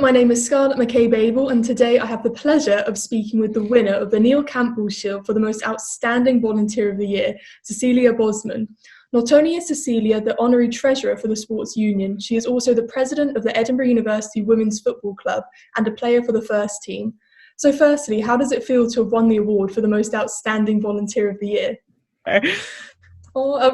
my name is Scarlett McCabe-Abel, and today I have the pleasure of speaking with the winner of the Neil Campbell Shield for the Most Outstanding Volunteer of the Year, Cecilia Bosman. Not only is Cecilia the Honorary Treasurer for the Sports Union, she is also the President of the Edinburgh University Women's Football Club and a player for the first team. So firstly, how does it feel to have won the award for the Most Outstanding Volunteer of the Year?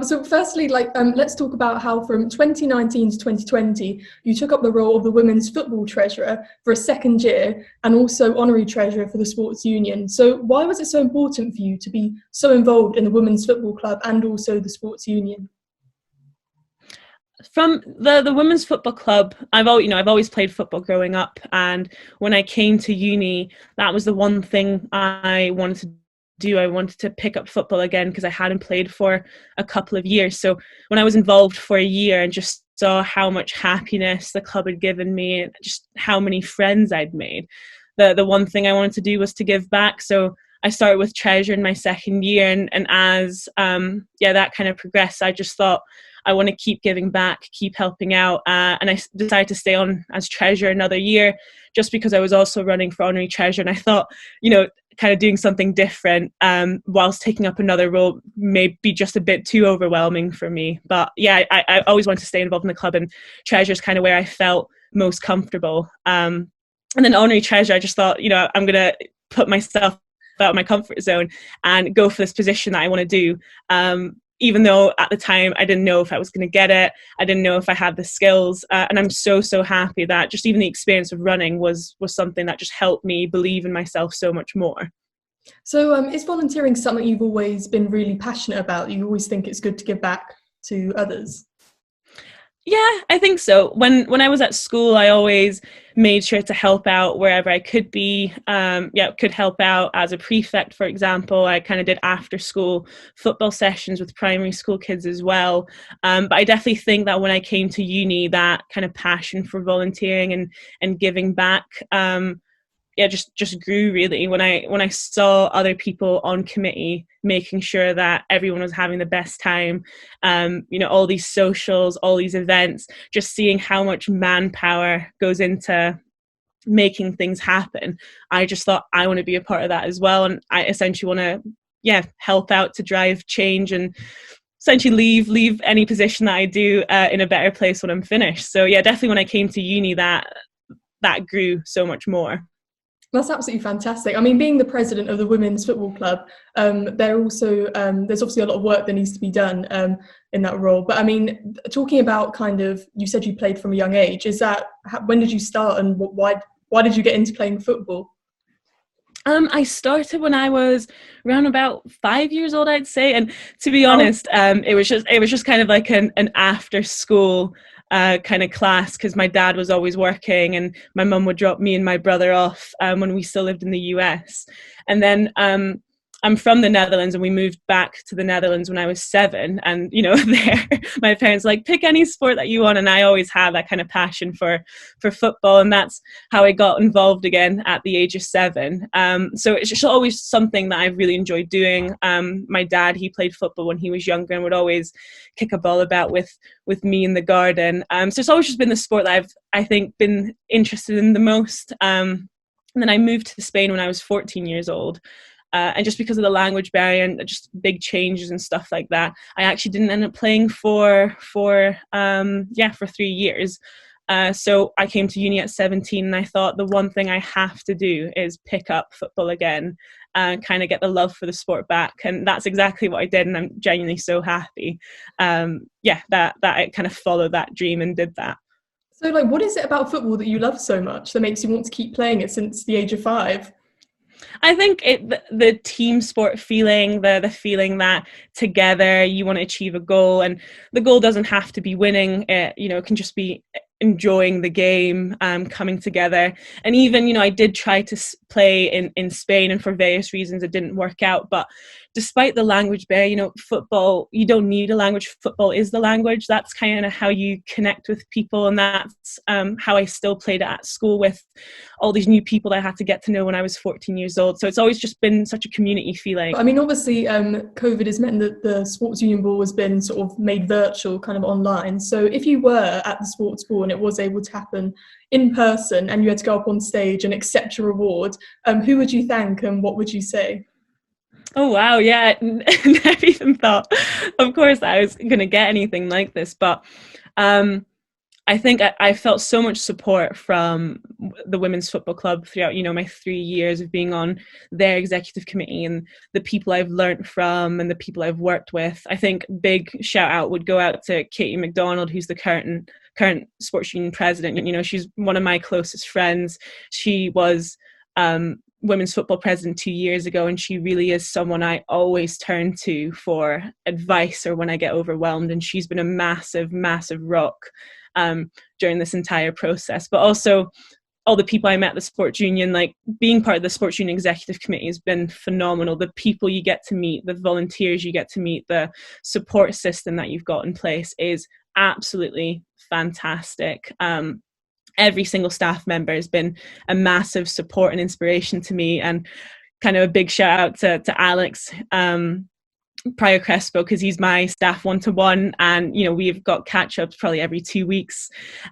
So firstly, let's talk about how from 2019 to 2020, you took up the role of the Women's Football Treasurer for a second year and also Honorary Treasurer for the Sports Union. So why was it so important for you to be so involved in the Women's Football Club and also the Sports Union? From the Women's Football Club, I've always played football growing up, and when I came to uni, that was the one thing I wanted to do. I wanted to pick up football again because I hadn't played for a couple of years. So when I was involved for a year and just saw how much happiness the club had given me and just how many friends I'd made, the one thing I wanted to do was to give back. So I started with Treasure in my second year, and as that kind of progressed, I just thought I want to keep giving back, keep helping out, and I decided to stay on as Treasure another year just because I was also running for Honorary Treasure, and I thought, kind of doing something different whilst taking up another role may be just a bit too overwhelming for me. But yeah, I always wanted to stay involved in the club, and Treasure is kind of where I felt most comfortable. And then Honorary Treasure, I just thought, I'm going to put myself out of my comfort zone and go for this position that I want to do. Even though at the time I didn't know if I was going to get it, I didn't know if I had the skills, and I'm so happy that just even the experience of running was something that just helped me believe in myself so much more. So is volunteering something you've always been really passionate about? You always think it's good to give back to others? Yeah, I think so. When I was at school, I always made sure to help out wherever I could be. Could help out as a prefect, for example. I kind of did after school football sessions with primary school kids as well. But I definitely think that when I came to uni, that kind of passion for volunteering and giving back, just grew really when I saw other people on committee making sure that everyone was having the best time. All these socials, all these events, just seeing how much manpower goes into making things happen. I just thought I want to be a part of that as well, and I essentially want to help out to drive change and essentially leave any position that I do in a better place when I'm finished. So yeah, definitely when I came to uni, that grew so much more. That's absolutely fantastic. I mean, being the president of the Women's Football Club, there's obviously a lot of work that needs to be done in that role. But I mean, talking about you said you played from a young age. When did you start, and why did you get into playing football? I started when I was around about 5 years old, I'd say. And to be honest, it was just kind of like an after school kind of class, because my dad was always working and my mum would drop me and my brother off when we still lived in the US. And then I'm from the Netherlands, and we moved back to the Netherlands when I was 7. And, there, my parents were like, pick any sport that you want. And I always had that kind of passion for football. And that's how I got involved again at the age of 7. So it's just always something that I've really enjoyed doing. My dad, he played football when he was younger and would always kick a ball about with me in the garden. So it's always just been the sport that I think, been interested in the most. And then I moved to Spain when I was 14 years old. And just because of the language barrier and just big changes and stuff like that, I actually didn't end up playing for 3 years. So I came to uni at 17, and I thought the one thing I have to do is pick up football again and kind of get the love for the sport back. And that's exactly what I did, and I'm genuinely so happy. That I kind of followed that dream and did that. So what is it about football that you love so much that makes you want to keep playing it since the age of 5? I think the team sport feeling, the feeling that together you want to achieve a goal, and the goal doesn't have to be winning. It can just be enjoying the game, coming together. And even, I did try to play in Spain, and for various reasons it didn't work out. But despite the language barrier, football, you don't need a language. Football is the language. That's kind of how you connect with people, and that's how I still played at school with all these new people that I had to get to know when I was 14 years old. So it's always just been such a community feeling. I mean, obviously, COVID has meant that the sports union ball has been sort of made virtual, kind of online. So if you were at the sports ball and it was able to happen in person and you had to go up on stage and accept your award, who would you thank and what would you say? Oh, wow. Yeah. Never even thought, of course, I was going to get anything like this. But I think I felt so much support from the Women's Football Club throughout, my 3 years of being on their executive committee, and the people I've learnt from and the people I've worked with. I think big shout out would go out to Katie McDonald, who's the current sports union president. She's one of my closest friends. She was women's football president 2 years ago, and she really is someone I always turn to for advice or when I get overwhelmed, and she's been a massive rock during this entire process. But also all the people I met at the sports union, like being part of the sports union executive committee has been phenomenal. The people you get to meet, the volunteers you get to meet, the support system that you've got in place is absolutely fantastic. Every single staff member has been a massive support and inspiration to me, and kind of a big shout out to Alex Prior Crespo, because he's my staff one-to-one, and we've got catch-ups probably every 2 weeks,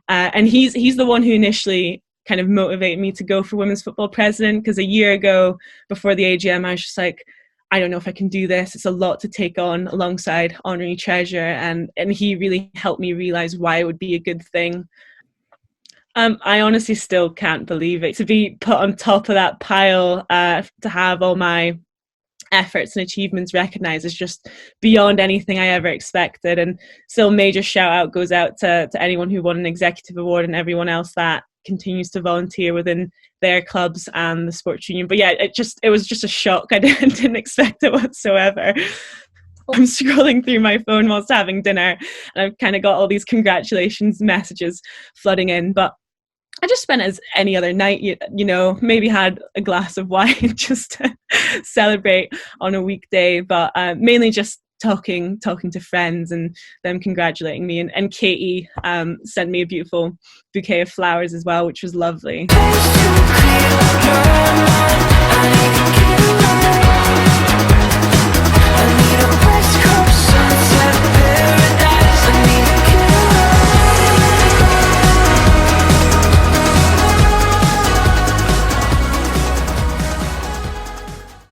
and he's the one who initially kind of motivated me to go for women's football president, because a year ago before the AGM I was just like, I don't know if I can do this. It's a lot to take on alongside honorary treasurer, and he really helped me realize why it would be a good thing. I honestly still can't believe it. To be put on top of that pile, to have all my efforts and achievements recognised is just beyond anything I ever expected. And still major shout out goes out to anyone who won an executive award and everyone else that continues to volunteer within their clubs and the sports union. But yeah, it was just a shock. I didn't expect it whatsoever. I'm scrolling through my phone whilst having dinner, and I've kind of got all these congratulations messages flooding in. But I just spent as any other night, maybe had a glass of wine just to celebrate on a weekday, but mainly just talking to friends and them congratulating me. And Katie sent me a beautiful bouquet of flowers as well, which was lovely.